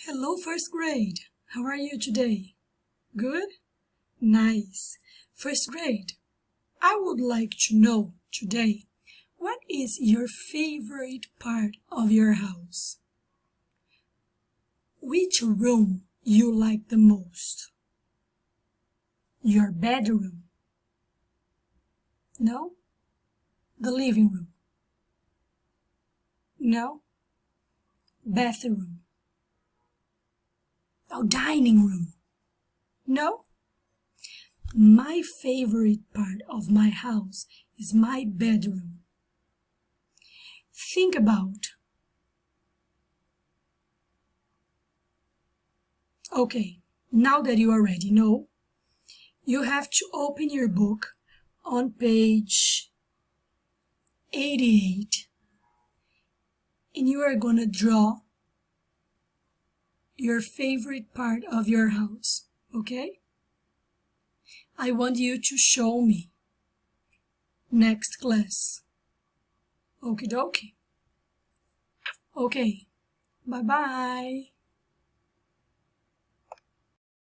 Hello, first grade. How are you today? Good? Nice. First grade, I would like to know today, what is your favorite part of your house? Which room you like the most? Your bedroom? No? The living room? No? Bathroom? Oh, dining room? No? My favorite part of my house is my bedroom. Think about. Okay, now that you already know, you have to open your book on page 88 and you are going to draw your favorite part of your house, okay? I want you to show me next class. Okie dokie. Okay, bye-bye.